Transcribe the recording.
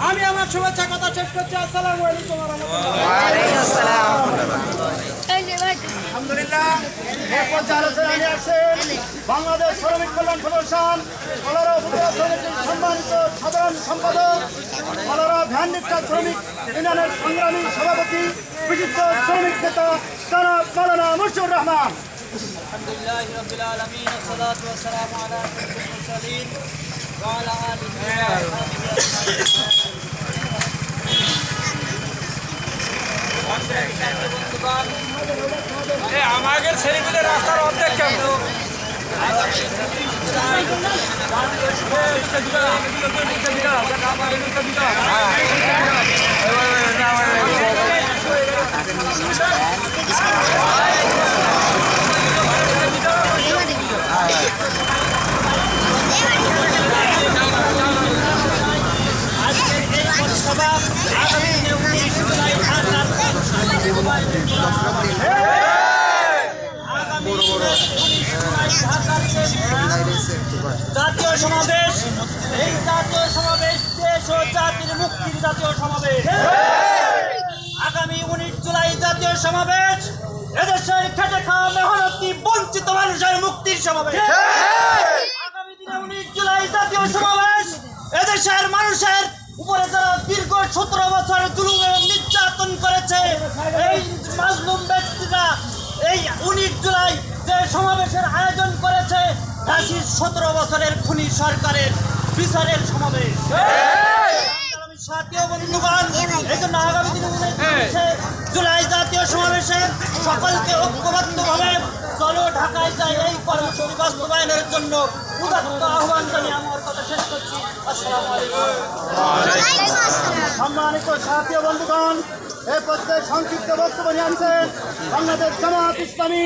আমি আমার শুভেচ্ছা কথা শেষ করছি। আসসালামু আলাইকুম ওয়া রাহমাতুল্লাহ। আলহামদুলিল্লাহ, এই পর্যায়ে আলোচনায় আসছেন বাংলাদেশ শ্রমিক কল্যাণ ফেডারেশন কলারা উপজেলা সমিতির সম্মানিত সাধারণ সম্পাদক, কলারা ভ্যান রিক্সা শ্রমিক ইউনিয়নের সংগ্রামী সভাপতি, বিশিষ্ট শ্রমিক নেতা জনাব মাওলানা মুশিউর রহমান। আলহামদুলিল্লাহি রাব্বিল আলামিন, ওয়াসসালাতু ওয়াসসালামু আলা আশরাফিল মুরসালিন ওয়া আলা আলিহি ওয়া সাহবিহি। আমাকে ছেলেগুলো রাস্তার অর্ধেক কেমন জাতীয় সমাবেশ, এই জাতীয় সমাবেশ দেশ ও জাতির মুক্তির জাতীয় সমাবেশ। আগামী 19 জুলাই জাতীয় সমাবেশ এদেশের খেটে খাওয়া মেহনতি বঞ্চিত মানুষের মুক্তির সমাবেশ। আগামী দিনে 19 জুলাই জাতীয় সমাবেশ এদেশের মানুষের উপরে যারা দীর্ঘ 17 বছর জুলুম এবং নির্যাতন করেছে, এই মাজলুম ব্যক্তিরা এই 19 জুলাই যে সমাবেশের আয়োজন করেছে, ফ্যাসিস্ট 17 বছরের খুনি সরকারের বিচারের সমাবেশ। সাথীয় বন্ধুগণ, এই জন্য আগামী দিনে 19 জুলাই জাতীয় সমাবেশে সকলকে ঐক্যবদ্ধভাবে চলো ঢাকায় যাই এই কর্মসূচি বাস্তবায়নের জন্য উদাত্ত আহ্বান জানিয়ে আমার কথা শেষ করছি। আসসালামু আলাইকুম। সম্মানিত সাথী বন্ধুগণ, এই পর্যায়ে সংক্ষিপ্ত বক্তব্য নিয়ে আনছেন বাংলাদেশ জামায়াত ইসলামী